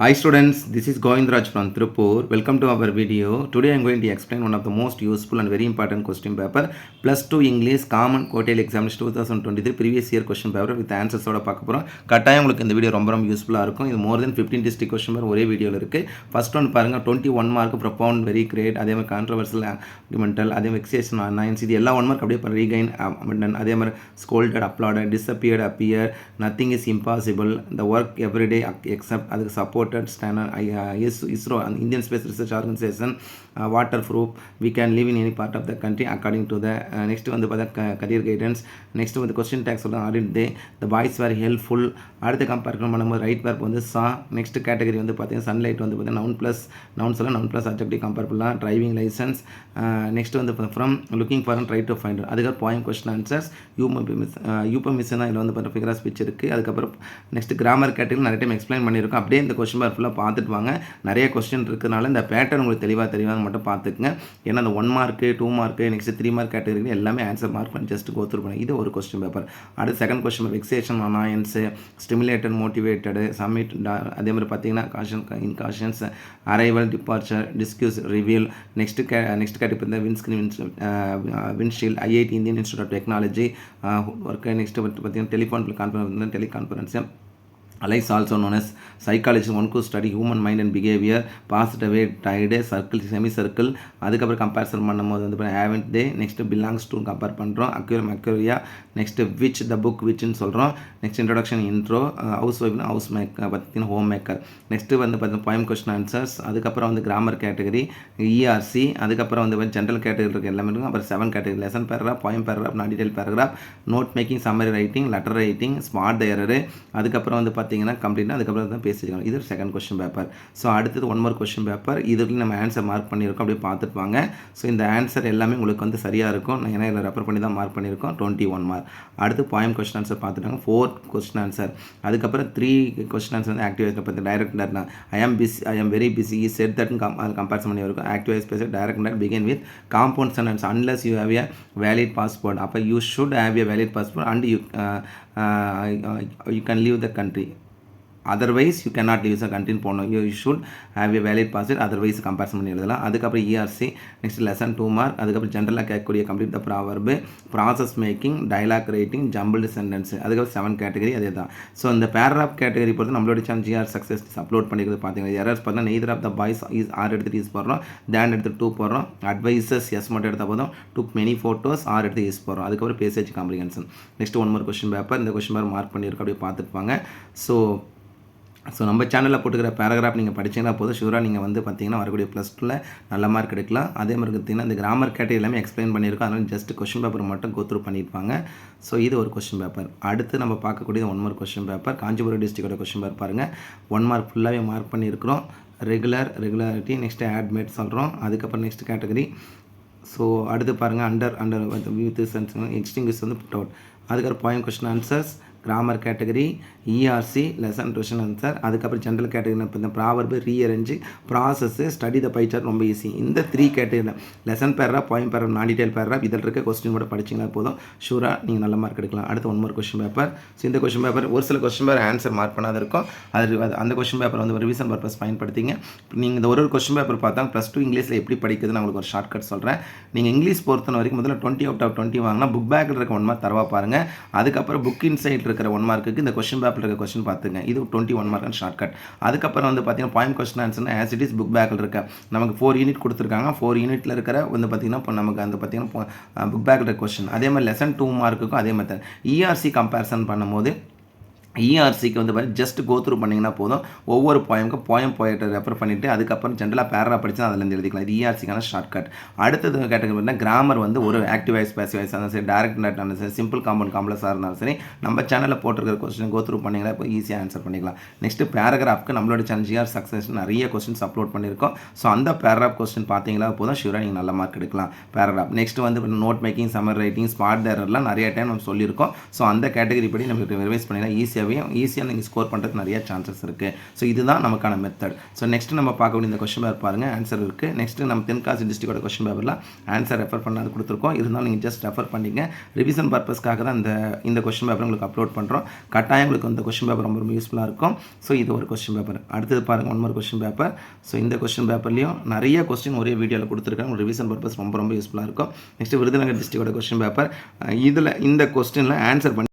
Hi students, this is Govindraj from Tirupur. Welcome to our video. Today I am going to explain one of the most useful and very important question paper plus 2 English Common Quarterly Examination 2023 previous year question paper with answers ஓட பார்க்க போறோம். கட்டாயம் உங்களுக்கு இந்த video ரொம்ப யூஸ்ஃபுல்லா இருக்கும். இது more than 15 district question paper ஒரே வீடியோல இருக்கு. ஃபர்ஸ்ட் ஒன் பாருங்க 21 மார்க் profound very great அதே மாதிரி controversial argumental அதே மாதிரி vexation annoyance இது எல்லாம் 1 மார்க் அப்படியே regain abandon அதே மாதிரி scolded applauded disappeared appear nothing is impossible the work every day except அதுக்கு support standard ISRO Indian Space Research Organization waterproof we can live in any part of the country according to the next வந்து பார்த்தா career guidance next வந்து question tags சொல்ல aren't they the boys were helpful அடுத்து compare பண்ணும்போது right verb வந்து saw next category வந்து பார்த்தீங்கன்னா sunlight வந்து பார்த்தீங்கன்னா noun plus noun சொல்ல noun plus adjective கம்பேர் பண்ணலாம் driving license next வந்து from looking for and try to find அதுக்கு poem question answers euphemism இதுல வந்து பார்த்தா figure of speech இருக்கு அதுக்கப்புறம் next grammar category நிறைய டைம் எக்ஸ்பிளைன் பண்ணியிருக்கோம் அப்படியே இந்த கொஸ்டின் பேப்பர் ஃபுல்லாக பார்த்துட்டு வாங்க நிறைய கொஸ்டின் இருக்கிறதுனால இந்த பேட்டர்ன் உங்களுக்கு தெளிவாக மட்டும் பார்த்துக்குங்க ஏன்னா அந்த 1 mark 2 mark next 3 mark category எல்லாமே ஆன்சர் மார்க் பண்ணி ஜஸ்ட் கோ த்ரூ பண்ணி இது ஒரு கொஸ்டின் பேப்பர் அடுத்து second question paper vexation annoyance stimulated motivated submit அதே மாதிரி பார்த்தீங்கன்னா incautions arrival departure disguise reveal next category windshield IIT Indian Institute of Technology work next பார்த்தீங்கன்னா telephone teleconference Alice also known as psychology one could study human mind and behavior passed away died circle semicircle அதுக்கப்புறம் comparison பண்ணும்போது வந்து haven't they next belongs to compare பண்ணுறோம் அக்யூரியா next which the book whichன்னு சொல்கிறோம் next introduction intro house ஒய்ஃப்னு house maker பார்த்தீங்கன்னா home maker next வந்து பார்த்தீங்கன்னா poem question answers அதுக்கப்புறம் வந்து கிராமர் கேட்டகரி ERC அதுக்கப்புறம் வந்து ஜென்ரல் கேட்டகரி இருக்குது எல்லாமே இருக்கும் அப்புறம் 7 category lesson paragraph poem paragraph non detail paragraph note making summary writing letter writing smart the error அதுக்கப்புறம் வந்து பார்த்தீங்கன்னா கம்ப்ளீட்டாக அதுக்கப்புறம் தான் பேசிக்கலாம் இது செகண்ட் கொஸ்டின் பேப்பர் ஸோ அடுத்தது 1 more கொஸ்டின் பேப்பர் இதுக்கு நம்ம ஆன்சர் மார்க் பண்ணியிருக்கோம் அப்படியே பார்த்துட்டு வாங்க ஸோ இந்த ஆன்சர் எல்லாமே உங்களுக்கு வந்து சரியாக இருக்கும் நான் ஏன்னா இதில் ரெஃபர் பண்ணி தான் மார்க் பண்ணியிருக்கோம் 21 மார்க் அடுத்து poem கொஸ்டின் ஆன்சர் பார்த்துட்டாங்க 4 கொஸ்டின் ஆன்சர் அதுக்கப்புறம் 3 கொஸ்டின் ஆன்சர் வந்து ஆக்டிவேட் பார்த்து டைரக்டர்னா I am very busy set that comparison பண்ணி இருக்கும் activate space director begin with compound sentence unless you have a valid passport அப்போ you should have a valid passport and you can leave the country otherwise you cannot use a content போடணும் you should have a valid passport otherwise comparison பண்ணி எழுதலாம் அதுக்கப்புறம் ERC next lesson 2 mark அதுக்கப்புறம் ஜென்ரலாக கேட்கக்கூடிய complete the proverb process making dialogue writing jumbled sentence அதுக்கப்புறம் 7 category அதே தான் ஸோ இந்த பேராகிராஃப் கேட்டகரி பொறுத்து நம்மளோட சேனல் ஜிஆர் சக்ஸஸ் அப்லோட் பண்ணிக்கிறது பார்த்தீங்கன்னா எரர்ஸ் பார்த்தா neither of the boys is are எடுத்துட்டு யூஸ் பண்ணுறோம் தேன் எடுத்து 2 போடுறோம் அட்வைசஸ் எஸ் மட்டும் எடுத்தால் போதும் டுக் மெனி ஃபோட்டோஸ் ஆர் எடுத்து யூஸ் பண்ணுறோம் அதுக்கப்புறம் passage comprehension next 1 more question paper இந்த கொஸ்டின் பேப்பர் மார்க் பண்ணியிருக்கோம் அப்படியே பார்த்துருப்பாங்க ஸோ நம்ம சேனலில் போட்டுக்கிற பேராகிராஃப் நீங்கள் படிச்சிங்கன்னா போதும் ஷூராக நீங்கள் வந்து பார்த்தீங்கன்னா வரக்கூடிய +2ல் நல்ல மார்க் எடுக்கலாம் அதே மாதிரி பார்த்தீங்கன்னா இந்த கிராமர் கேட்டகரி எல்லாமே எக்ஸ்பிளைன் பண்ணியிருக்கோம் அதனால் ஜஸ்ட் கொஸ்டின் பேப்பர் மட்டும் கோ த்ரூ பண்ணியிருப்பாங்க ஸோ இது ஒரு கொஸ்டின் பேப்பர் அடுத்து நம்ம பார்க்கக்கூடிய 1 more கொஸ்டின் பேப்பர் காஞ்சிபுரம் டிஸ்ட்ரிக்டோட கொஸ்டின் பேப்பர் பாருங்கள் 1 மார்க் ஃபுல்லாகவே மார்க் பண்ணியிருக்கிறோம் ரெகுலாரிட்டி நெக்ஸ்ட் ஆட்மேட் சொல்கிறோம் அதுக்கப்புறம் நெக்ஸ்ட் கேட்டகரி ஸோ அடுத்து பாருங்கள் அண்டர் வித் எக்ஸ்டிங்விஷ் வந்து புட் அவுட் அதுக்கப்புறம் poem question answers grammar category ERC lesson question answer அதுக்கப்புறம் ஜென்ரல் கேட்டகரி இப்போ இந்த proverb rearrange process study the pie chart ரொம்ப ஈஸி இந்த 3 கேட்டகரியில் lesson paragraph poem paragraph non detail paragraph இதில் இருக்க கொஸ்டின் கூட படிச்சிங்கன்னா போதும் ஷூராக நீங்கள் நல்ல மார்க் எடுக்கலாம் அடுத்து 1 more கொஸ்டின் பேப்பர் ஸோ இந்த கொஸ்டின் பேப்பர் ஒரு சில கொஸ்டின் பேப்பர் ஆன்சர் மார்க் பண்ணாத இருக்கும் அது அந்த கொஸ்டின் பேப்பர் வந்து ரிவிஷன் பர்பஸ் பயன்படுத்திங்க நீங்கள் இந்த ஒரு கொஸ்டின் பேப்பர் பார்த்தா +2 இங்கிலீஷில் எப்படி படிக்குதுன்னு நான் உங்களுக்கு ஒரு ஷார்ட் கட் சொல்கிறேன் நீங்கள் இங்கிலீஷ் பொறுத்த வரைக்கும் முதல்ல 20 out of 20 வாங்கினா புக் பேக்கில் இருக்க 1 மார்க் தரவா பாருங்கள் அதுக்கப்புறம் புக் இன்சைட் இருக்கிற 1 மார்க்குக்கு இந்த கொஸ்டின் பேப்பர் இருக்க கொஸ்டின் பார்த்துங்க இது 21 மார்க் ஷார்ட் கட் அதுக்கப்புறம் வந்து பார்த்தீங்கன்னா poem question answer as it is book பேக்கில் இருக்க நமக்கு 4 யூனிட் கொடுத்துருக்காங்க 4 யூனிட்டில் இருக்கிற வந்து பார்த்தீங்கன்னா இப்போ நமக்கு அந்த பார்த்தீங்கன்னா புக் பேக்கில் இருக்க கொஸ்டின் அதே மாதிரி லெசன் 2 மார்க்குக்கும் அதே மாதிரி ERC கம்பேரிசன் பண்ணும்போது ERCக்கு வந்து பார்த்தீங்கன்னா ஜஸ்ட் கோ த்ரூ பண்ணிங்கன்னா போதும் ஒவ்வொரு போயட்டை ரெஃபர் பண்ணிவிட்டு அதுக்கப்புறம் ஜென்ரலாக பேராகிராஃப் படித்து அதில் எழுதிக்கலாம் இது ERCக்கான ஷார்ட் கட் அடுத்தது கேட்டகரி பார்த்தீங்கன்னா கிராமர் வந்து ஒரு ஆக்டிவ் வாய்ஸ் பேசிவ் வாய்ஸ் இருந்தாலும் சரி டைரக்ட் இருந்தாலும் சரி சிம்பிள் காம்பவுண்ட் காம்ப்ளெக்ஸாக இருந்தாலும் சரி நம்ம சேனலில் போட்டிருக்கிற கொஸ்டின் கோ த்ரூ பண்ணிங்கன்னா இப்போ ஈஸியாக ஆன்சர் பண்ணிக்கலாம் நெக்ஸ்ட் பேராகிராஃப்க்கு நம்மளோட சேனல் ஜிஆர் சக்ஸஸ் நிறைய கொஸ்டின்ஸ் அப்லோட் பண்ணியிருக்கோம் ஸோ அந்த பேராகிராஃப் கொஸ்டின் பார்த்தீங்களா போதும் ஷூராக நீங்கள் நல்ல மார்க் எடுக்கலாம் பேராகிராஃப் நெக்ஸ்ட் வந்து note making summer writing smart எரர்லாம் நிறைய டைம் நம்ம சொல்லியிருக்கோம் ஸோ அந்த கேட்டகரி படி நமக்கு ரிவைஸ் பண்ணிங்கன்னா ஈஸியாக ஈஸியாக நீங்கள் ஸ்கோர் பண்ணுறதுக்கு நிறைய சான்சஸ் இருக்குது. ஸோ இதுதான் நமக்கான மெத்தட். ஸோ நெக்ஸ்ட் நம்ம பார்க்கக்கூடிய இந்த கொஸ்டின் பேப்பர் பாருங்கள், ஆன்சர் இருக்குது. நெக்ஸ்ட் நம்ம தென்காசி டிஸ்ட்ரிக்டோட கொஸ்டின் பேப்பரில் ஆன்சர் ரெஃபர் பண்ணாது கொடுத்துருக்கோம். இருந்தாலும் நீங்கள் ஜஸ்ட் ரெஃபர் பண்ணிங்க. ரிவிஷன் பர்பஸ்க்காக தான் இந்த கொஸ்டின் பேப்பர் உங்களுக்கு அப்லோட் பண்ணுறோம். கட்டாயம் உங்களுக்கு இந்த கொஸ்டின் பேப்பர் ரொம்ப யூஸ்ஃபுல்லாக இருக்கும். ஸோ இது ஒரு கொஸ்டின் பேப்பர். அடுத்தது பாருங்கள், one more question paper. So இந்த கொஸ்டின் பேப்பர்லையும் நிறைய கொஸ்டின் ஒரே வீடியோவில் கொடுத்துருக்காங்க. ஒரு ரிவிஷன் பர்பஸ் ரொம்ப யூஸ்ஃபுல்லாக இருக்கும். நெக்ஸ்ட் விருதுநகர் டிஸ்ட்ரிக்டோட கொஸ்டின் பேப்பர். இதில் இந்த கொஸ்டினில் ஆன்சர் பண்ணி